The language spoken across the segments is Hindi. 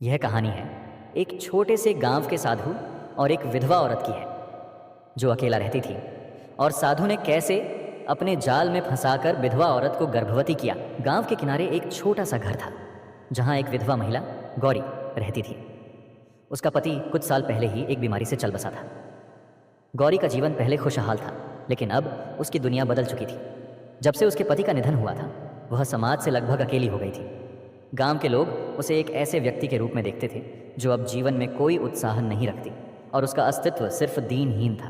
यह कहानी है एक छोटे से गांव के साधु और एक विधवा औरत की है जो अकेला रहती थी। और साधु ने कैसे अपने जाल में फंसाकर विधवा औरत को गर्भवती किया। गांव के किनारे एक छोटा सा घर था जहां एक विधवा महिला गौरी रहती थी। उसका पति कुछ साल पहले ही एक बीमारी से चल बसा था। गौरी का जीवन पहले खुशहाल था, लेकिन अब उसकी दुनिया बदल चुकी थी। जब से उसके पति का निधन हुआ था, वह समाज से लगभग अकेली हो गई थी। गांव के लोग उसे एक ऐसे व्यक्ति के रूप में देखते थे जो अब जीवन में कोई उत्साह नहीं रखती और उसका अस्तित्व सिर्फ दीनहीन था।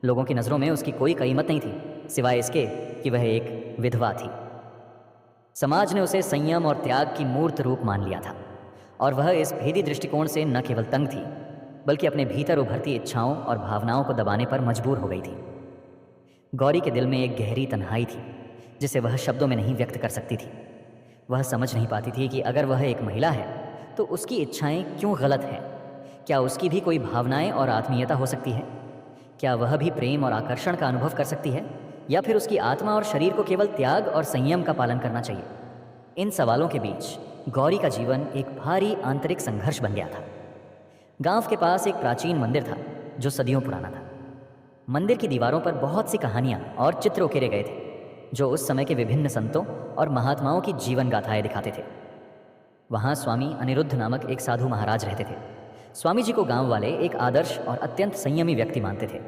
लोगों की नज़रों में उसकी कोई कीमत नहीं थी, सिवाय इसके कि वह एक विधवा थी। समाज ने उसे संयम और त्याग की मूर्त रूप मान लिया था और वह इस भेदी दृष्टिकोण से न केवल तंग थी, बल्कि अपने भीतर उभरती इच्छाओं और भावनाओं को दबाने पर मजबूर हो गई थी। गौरी के दिल में एक गहरी तन्हाई थी जिसे वह शब्दों में नहीं व्यक्त कर सकती थी। वह समझ नहीं पाती थी कि अगर वह एक महिला है तो उसकी इच्छाएं क्यों गलत हैं। क्या उसकी भी कोई भावनाएं और आत्मीयता हो सकती है? क्या वह भी प्रेम और आकर्षण का अनुभव कर सकती है, या फिर उसकी आत्मा और शरीर को केवल त्याग और संयम का पालन करना चाहिए? इन सवालों के बीच गौरी का जीवन एक भारी आंतरिक संघर्ष बन गया था। गांव के पास एक प्राचीन मंदिर था जो सदियों पुराना था। मंदिर की दीवारों पर बहुत सी कहानियां और चित्र उकेरे गए थे जो उस समय के विभिन्न संतों और महात्माओं की जीवन गाथाएं दिखाते थे। वहां स्वामी अनिरुद्ध नामक एक साधु महाराज रहते थे। स्वामी जी को गांव वाले एक आदर्श और अत्यंत संयमी व्यक्ति मानते थे।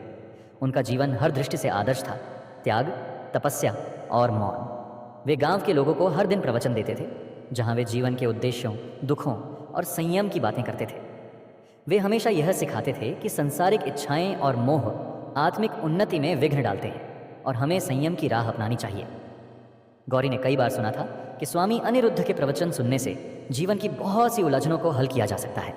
उनका जीवन हर दृष्टि से आदर्श था, त्याग, तपस्या और मौन। वे गांव के लोगों को हर दिन प्रवचन देते थे, जहां वे जीवन के उद्देश्यों, दुखों और संयम की बातें करते थे। वे हमेशा यह सिखाते थे कि सांसारिक इच्छाएं और मोह आत्मिक उन्नति में विघ्न डालते हैं और हमें संयम की राह अपनानी चाहिए। गौरी ने कई बार सुना था कि स्वामी अनिरुद्ध के प्रवचन सुनने से जीवन की बहुत सी उलझनों को हल किया जा सकता है।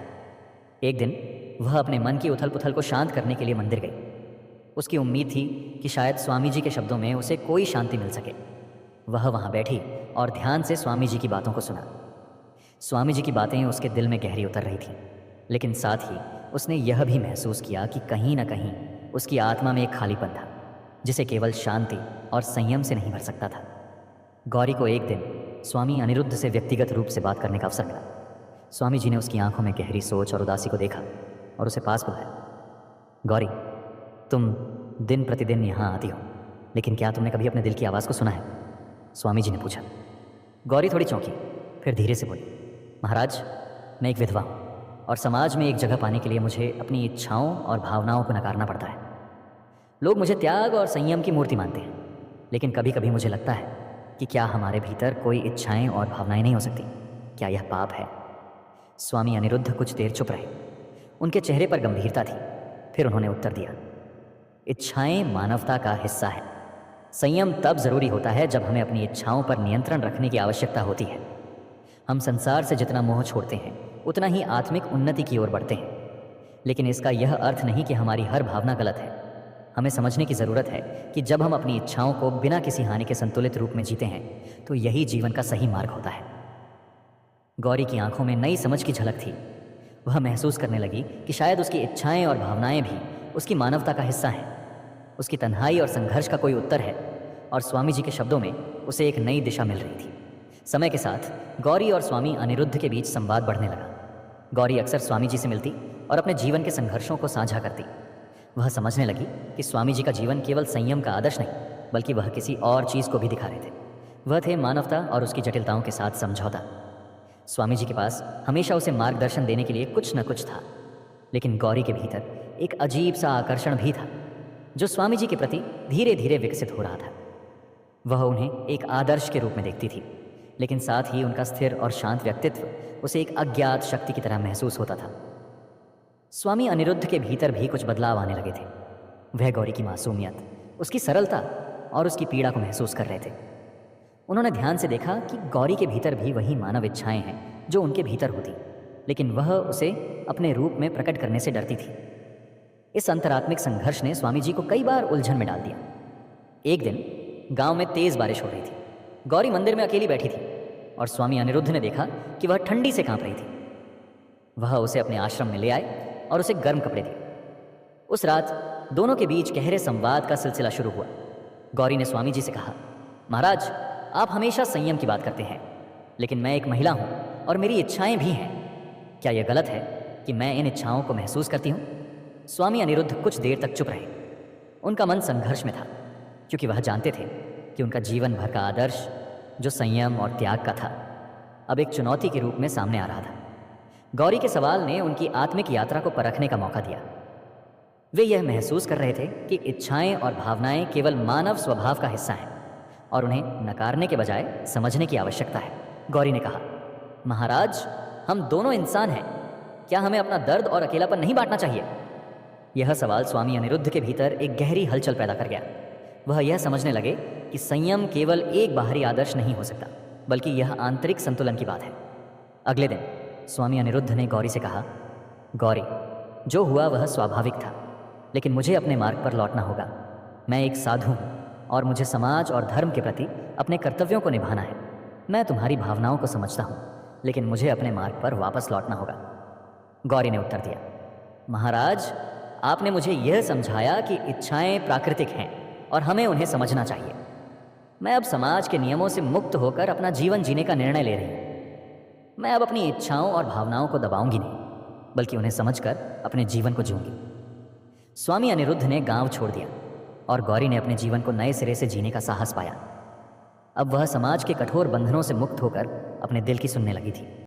एक दिन वह अपने मन की उथल पुथल को शांत करने के लिए मंदिर गई। उसकी उम्मीद थी कि शायद स्वामी जी के शब्दों में उसे कोई शांति मिल सके। वह वहां बैठी और ध्यान से स्वामी जी की बातों को सुना। स्वामी जी की बातें उसके दिल में गहरी उतर रही थीं, लेकिन साथ ही उसने यह भी महसूस किया कि कहीं ना कहीं उसकी आत्मा में एक खालीपन था जिसे केवल शांति और संयम से नहीं भर सकता था। गौरी को एक दिन स्वामी अनिरुद्ध से व्यक्तिगत रूप से बात करने का अवसर मिला। स्वामी जी ने उसकी आंखों में गहरी सोच और उदासी को देखा और उसे पास बुलाया। गौरी, तुम दिन प्रतिदिन यहाँ आती हो, लेकिन क्या तुमने कभी अपने दिल की आवाज़ को सुना है? स्वामी जी ने पूछा। गौरी थोड़ी चौंकी, फिर धीरे से बोली, महाराज, मैं एक विधवा हूँ और समाज में एक जगह पाने के लिए मुझे अपनी इच्छाओं और भावनाओं को नकारना पड़ता है। लोग मुझे त्याग और संयम की मूर्ति मानते हैं, लेकिन कभी कभी मुझे लगता है कि क्या हमारे भीतर कोई इच्छाएं और भावनाएं नहीं हो सकती? क्या यह पाप है? स्वामी अनिरुद्ध कुछ देर चुप रहे। उनके चेहरे पर गंभीरता थी। फिर उन्होंने उत्तर दिया, इच्छाएं मानवता का हिस्सा है। संयम तब जरूरी होता है जब हमें अपनी इच्छाओं पर नियंत्रण रखने की आवश्यकता होती है। हम संसार से जितना मोह छोड़ते हैं उतना ही आत्मिक उन्नति की ओर बढ़ते हैं। लेकिन इसका यह अर्थ नहीं कि हमारी हर भावना गलत है। हमें समझने की ज़रूरत है कि जब हम अपनी इच्छाओं को बिना किसी हानि के संतुलित रूप में जीते हैं तो यही जीवन का सही मार्ग होता है। गौरी की आंखों में नई समझ की झलक थी। वह महसूस करने लगी कि शायद उसकी इच्छाएं और भावनाएं भी उसकी मानवता का हिस्सा हैं। उसकी तन्हाई और संघर्ष का कोई उत्तर है, और स्वामी जी के शब्दों में उसे एक नई दिशा मिल रही थी। समय के साथ गौरी और स्वामी अनिरुद्ध के बीच संवाद बढ़ने लगा। गौरी अक्सर स्वामी जी से मिलती और अपने जीवन के संघर्षों को साझा करती। वह समझने लगी कि स्वामी जी का जीवन केवल संयम का आदर्श नहीं, बल्कि वह किसी और चीज़ को भी दिखा रहे थे। वह थे मानवता और उसकी जटिलताओं के साथ समझौता। स्वामी जी के पास हमेशा उसे मार्गदर्शन देने के लिए कुछ न कुछ था, लेकिन गौरी के भीतर एक अजीब सा आकर्षण भी था जो स्वामी जी के प्रति धीरे धीरे विकसित हो रहा था। वह उन्हें एक आदर्श के रूप में देखती थी, लेकिन साथ ही उनका स्थिर और शांत व्यक्तित्व उसे एक अज्ञात शक्ति की तरह महसूस होता था। स्वामी अनिरुद्ध के भीतर भी कुछ बदलाव आने लगे थे। वह गौरी की मासूमियत, उसकी सरलता और उसकी पीड़ा को महसूस कर रहे थे। उन्होंने ध्यान से देखा कि गौरी के भीतर भी वही मानव इच्छाएं हैं जो उनके भीतर होती, लेकिन वह उसे अपने रूप में प्रकट करने से डरती थी। इस अंतरात्मिक संघर्ष ने स्वामी जी को कई बार उलझन में डाल दिया। एक दिन गांव में तेज बारिश हो रही थी। गौरी मंदिर में अकेली बैठी थी और स्वामी अनिरुद्ध ने देखा कि वह ठंडी से कांप रही थी। वह उसे अपने आश्रम में ले आए और उसे गर्म कपड़े दिए। उस रात दोनों के बीच गहरे संवाद का सिलसिला शुरू हुआ। गौरी ने स्वामी जी से कहा, महाराज, आप हमेशा संयम की बात करते हैं, लेकिन मैं एक महिला हूं और मेरी इच्छाएं भी हैं। क्या यह गलत है कि मैं इन इच्छाओं को महसूस करती हूँ? स्वामी अनिरुद्ध कुछ देर तक चुप रहे। उनका मन संघर्ष में था, क्योंकि वह जानते थे कि उनका जीवन भर का आदर्श, जो संयम और त्याग का था, अब एक चुनौती के रूप में सामने आ रहा था। गौरी के सवाल ने उनकी आत्मिक यात्रा को परखने का मौका दिया। वे यह महसूस कर रहे थे कि इच्छाएं और भावनाएं केवल मानव स्वभाव का हिस्सा हैं और उन्हें नकारने के बजाय समझने की आवश्यकता है। गौरी ने कहा, महाराज, हम दोनों इंसान हैं, क्या हमें अपना दर्द और अकेलापन नहीं बांटना चाहिए? यह सवाल स्वामी अनिरुद्ध के भीतर एक गहरी हलचल पैदा कर गया। वह यह समझने लगे कि संयम केवल एक बाहरी आदर्श नहीं हो सकता, बल्कि यह आंतरिक संतुलन की बात है। अगले दिन स्वामी अनिरुद्ध ने गौरी से कहा, गौरी, जो हुआ वह स्वाभाविक था, लेकिन मुझे अपने मार्ग पर लौटना होगा। मैं एक साधु हूँ और मुझे समाज और धर्म के प्रति अपने कर्तव्यों को निभाना है। मैं तुम्हारी भावनाओं को समझता हूँ, लेकिन मुझे अपने मार्ग पर वापस लौटना होगा। गौरी ने उत्तर दिया, महाराज, आपने मुझे यह समझाया कि इच्छाएं प्राकृतिक हैं और हमें उन्हें समझना चाहिए। मैं अब समाज के नियमों से मुक्त होकर अपना जीवन जीने का निर्णय ले रही हूँ। मैं अब अपनी इच्छाओं और भावनाओं को दबाऊंगी नहीं, बल्कि उन्हें समझकर अपने जीवन को जीऊंगी। स्वामी अनिरुद्ध ने गांव छोड़ दिया और गौरी ने अपने जीवन को नए सिरे से जीने का साहस पाया। अब वह समाज के कठोर बंधनों से मुक्त होकर अपने दिल की सुनने लगी थी।